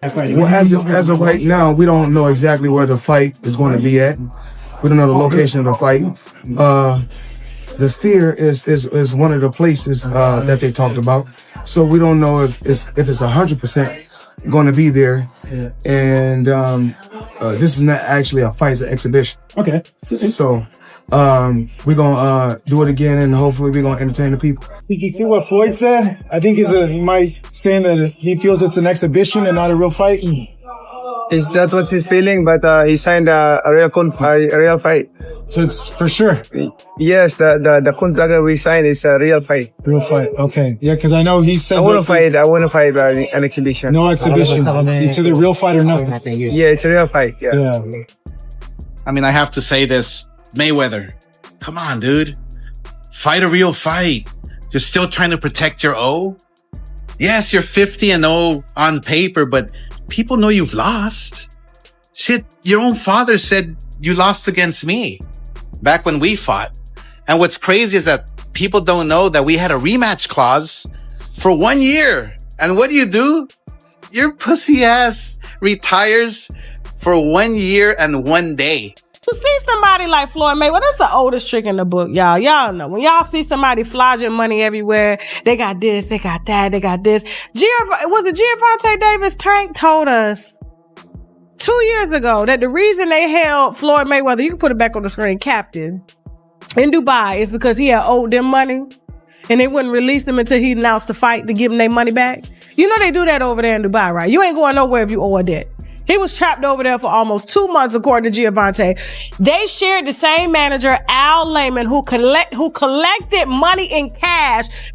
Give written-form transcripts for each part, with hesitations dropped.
Well, as of right now, we don't know exactly where the fight is going to be at. We don't know the location of the fight. The Sphere is one of the places that they talked about. So we don't know if it's 100% going to be there. Yeah. And this is not actually a fight, it's an exhibition. Okay. So we're gonna do it again, and hopefully we're gonna entertain the people. Did you see what Floyd said? I think he might saying that he feels it's an exhibition and not a real fight. Is that what he's feeling? But he signed a real fight. So it's for sure. Yes, the contract that we signed is a real fight. Real fight. Okay. Yeah, because I know he said I want to fight an exhibition. No exhibition. It's either real fight or nothing. Yeah, it's a real fight. Yeah. I mean, I have to say this, Mayweather. Come on, dude. Fight a real fight. You're still trying to protect your O. Yes, you're 50-0 on paper, but people know you've lost. Shit, your own father said you lost against me back when we fought. And what's crazy is that people don't know that we had a rematch clause for 1 year. And what do? Your pussy ass retires for 1 year and 1 day. To see somebody like Floyd Mayweather, that's the oldest trick in the book, y'all. Y'all know. When y'all see somebody flogging money everywhere, they got this, they got that, they got this. Was it Gervonta Davis? Tank told us 2 years ago that the reason they held Floyd Mayweather, you can put it back on the screen, captive in Dubai is because he had owed them money and they wouldn't release him until he announced the fight to give them their money back. You know they do that over there in Dubai, right? You ain't going nowhere if you owe a debt. He was trapped over there for almost 2 months, according to Gervonta. They shared the same manager, Al Layman, who collected money in cash.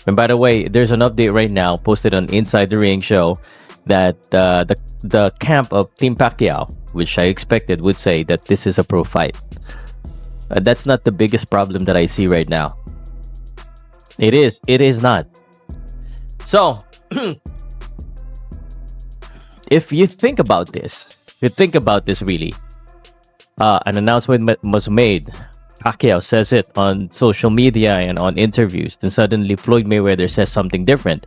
And by the way, there's an update right now posted on Inside the Ring show that the camp of Team Pacquiao, which I expected would say that this is a pro fight. That's not the biggest problem that I see right now. It is not. So, if you think about this, really, an announcement was made. Pacquiao says it on social media and on interviews. Then suddenly Floyd Mayweather says something different.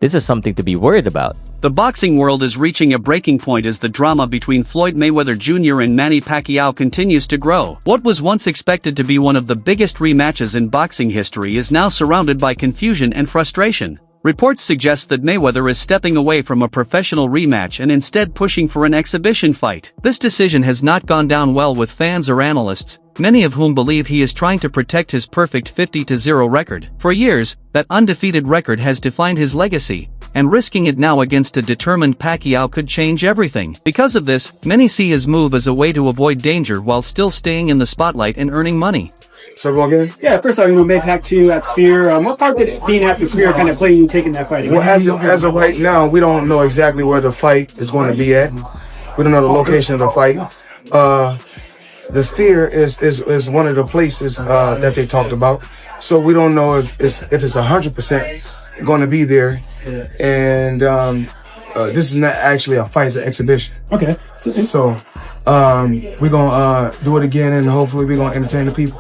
This is something to be worried about. The boxing world is reaching a breaking point as the drama between Floyd Mayweather Jr. and Manny Pacquiao continues to grow. What was once expected to be one of the biggest rematches in boxing history is now surrounded by confusion and frustration. Reports suggest that Mayweather is stepping away from a professional rematch and instead pushing for an exhibition fight. This decision has not gone down well with fans or analysts, many of whom believe he is trying to protect his perfect 50-0 record. For years, that undefeated record has defined his legacy, and risking it now against a determined Pacquiao could change everything. Because of this, many see his move as a way to avoid danger while still staying in the spotlight and earning money. So everyone good? Yeah, first off, Manny Pacquiao at Sphere. What part did being at the Sphere kind of play in taking that fight? Well, as of right now, we don't know exactly where the fight is going to be at. We don't know the location of the fight. The Sphere is one of the places that they talked about. So we don't know if it's 100% going to be there. Yeah. And this is not actually a fight, it's an exhibition. Okay. So we're gonna do it again, and hopefully we're gonna entertain the people.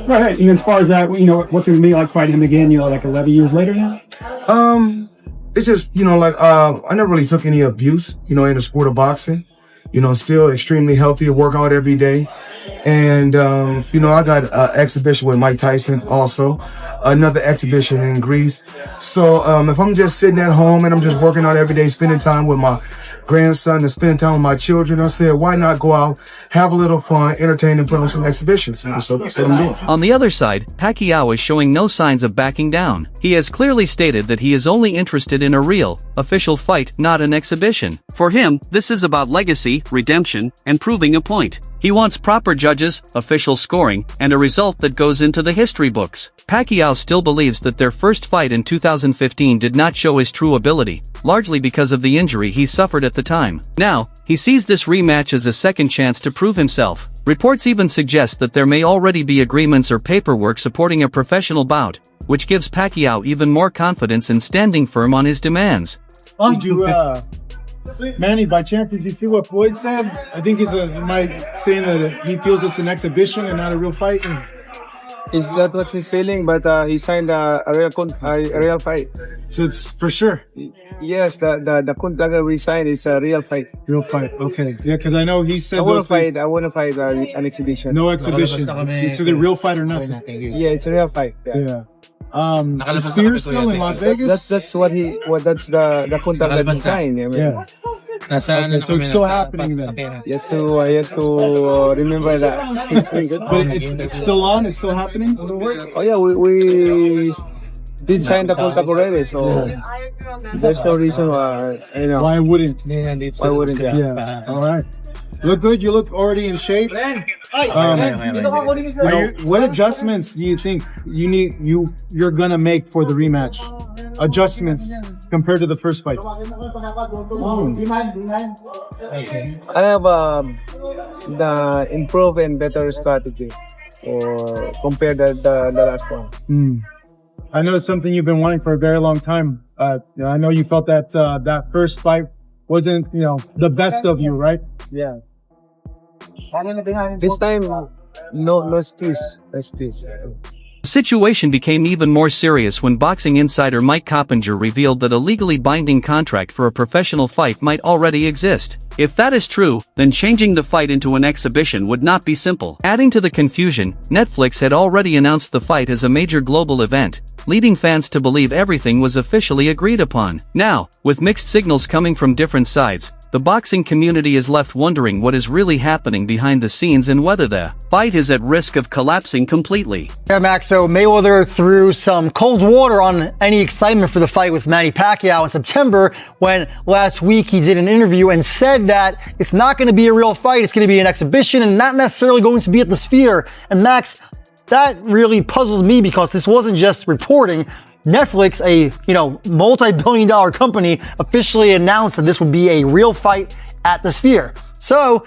Right. And as far as that, what's it gonna be like fighting him again? Like 11 years later now. It's just I never really took any abuse, in the sport of boxing. Still extremely healthy, work out every day. And, I got an exhibition with Mike Tyson also, another exhibition in Greece. So if I'm just sitting at home and I'm just working out every day, spending time with my grandson and spending time with my children, I said, why not go out, have a little fun, entertain, and put on some exhibitions? So that's what I'm doing. On the other side, Pacquiao is showing no signs of backing down. He has clearly stated that he is only interested in a real, official fight, not an exhibition. For him, this is about legacy, redemption, and proving a point. He wants proper judges, official scoring, and a result that goes into the history books. Pacquiao still believes that their first fight in 2015 did not show his true ability, largely because of the injury he suffered at the time. Now, he sees this rematch as a second chance to prove himself. Reports even suggest that there may already be agreements or paperwork supporting a professional bout, which gives Pacquiao even more confidence in standing firm on his demands. Manny, by chance, did you see what Floyd said? I think he's saying that he feels it's an exhibition and not a real fight. Is that what he's feeling? But he signed a real fight. So it's for sure. Yes, the contract we signed is a real fight. Real fight. Okay. Yeah, because I know he said I want those to fight. things. I want to fight an exhibition. No exhibition. It's either real fight or nothing. Yeah, it's a real fight. Yeah. The Sphere still in Las Vegas? That's what the contract that he signed. I mean, Yeah. Okay, so it's still happening then. Yes to remember that. But it's still on? It's still happening? Oh yeah, we did sign the contract already, so there's no reason why, you know. Why wouldn't? Why wouldn't? Yeah. All right. Look good. You look already in shape. What adjustments do you think you're gonna make for the rematch? Adjustments compared to the first fight. I have the improve and better strategy, or compared to the last one. I know it's something you've been wanting for a very long time. I know you felt that that first fight wasn't, the best of you, right? Yeah. This time, no excuse. No excuse. The situation became even more serious when boxing insider Mike Coppinger revealed that a legally binding contract for a professional fight might already exist. If that is true, then changing the fight into an exhibition would not be simple. Adding to the confusion, Netflix had already announced the fight as a major global event, leading fans to believe everything was officially agreed upon. Now, with mixed signals coming from different sides, the boxing community is left wondering what is really happening behind the scenes and whether the fight is at risk of collapsing completely. Yeah, Max, so Mayweather threw some cold water on any excitement for the fight with Manny Pacquiao in September, when last week he did an interview and said that it's not going to be a real fight, it's going to be an exhibition and not necessarily going to be at the Sphere. And Max, that really puzzled me because this wasn't just reporting. Netflix, a multi-billion-dollar company, officially announced that this would be a real fight at the Sphere. So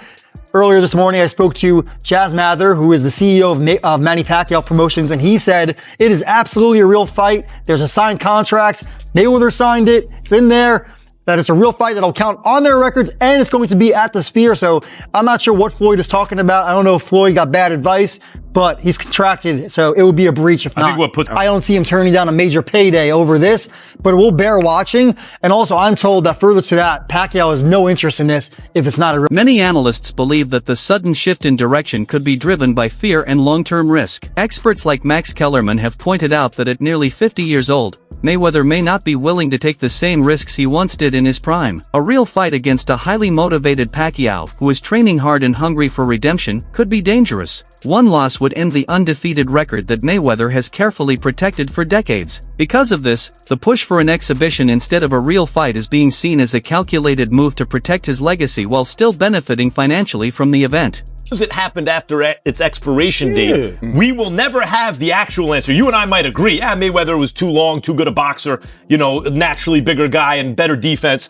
earlier this morning, I spoke to Chaz Mather, who is the CEO of Manny Pacquiao Promotions, and he said it is absolutely a real fight. There's a signed contract. Mayweather signed it. It's in there. That it's a real fight that'll count on their records, and it's going to be at the Sphere. So I'm not sure what Floyd is talking about. I don't know if Floyd got bad advice, but he's contracted, so it would be a breach if not. I don't see him turning down a major payday over this, but we'll bear watching. And also, I'm told that further to that, Pacquiao has no interest in this if it's not a real. Many analysts believe that the sudden shift in direction could be driven by fear and long-term risk. Experts like Max Kellerman have pointed out that at nearly 50 years old, Mayweather may not be willing to take the same risks he once did in his prime. A real fight against a highly motivated Pacquiao, who is training hard and hungry for redemption, could be dangerous. One loss would end the undefeated record that Mayweather has carefully protected for decades. Because of this, the push for an exhibition instead of a real fight is being seen as a calculated move to protect his legacy while still benefiting financially from the event. Because it happened after its expiration date, we will never have the actual answer. You and I might agree, Mayweather was too long, too good a boxer, naturally bigger guy and better defense.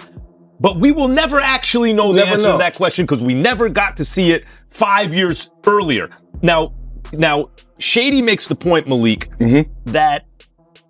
But we will never actually know the answer to that question because we never got to see it 5 years earlier. Now, Shady makes the point, Malik, that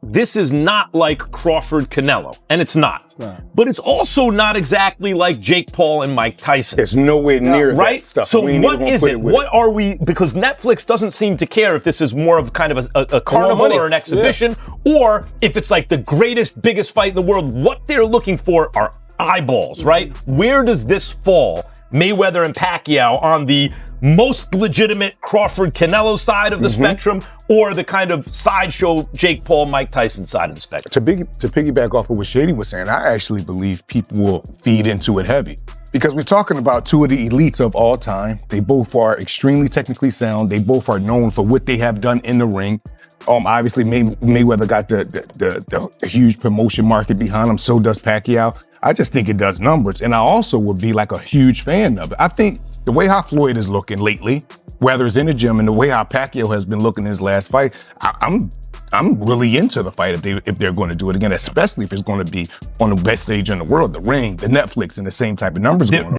this is not like Crawford Canelo, and it's not. But it's also not exactly like Jake Paul and Mike Tyson. It's nowhere near that stuff. So what is it? What are we? Because Netflix doesn't seem to care if this is more of kind of a carnival or an exhibition, or if it's like the greatest, biggest fight in the world. What they're looking for are eyeballs, right? Where does this fall? Mayweather and Pacquiao on the most legitimate Crawford-Canelo side of the spectrum, or the kind of sideshow Jake Paul, Mike Tyson side of the spectrum? To piggyback off of what Shady was saying, I actually believe people will feed into it heavy. Because we're talking about two of the elites of all time. They both are extremely technically sound. They both are known for what they have done in the ring. Obviously, Mayweather got the huge promotion market behind him. So does Pacquiao. I just think it does numbers. And I also would be like a huge fan of it. I think the way how Floyd is looking lately, whether it's in the gym and the way how Pacquiao has been looking in his last fight, I'm really into the fight if they're going to do it again, especially if it's going to be on the best stage in the world, the ring, the Netflix, and the same type of numbers going on.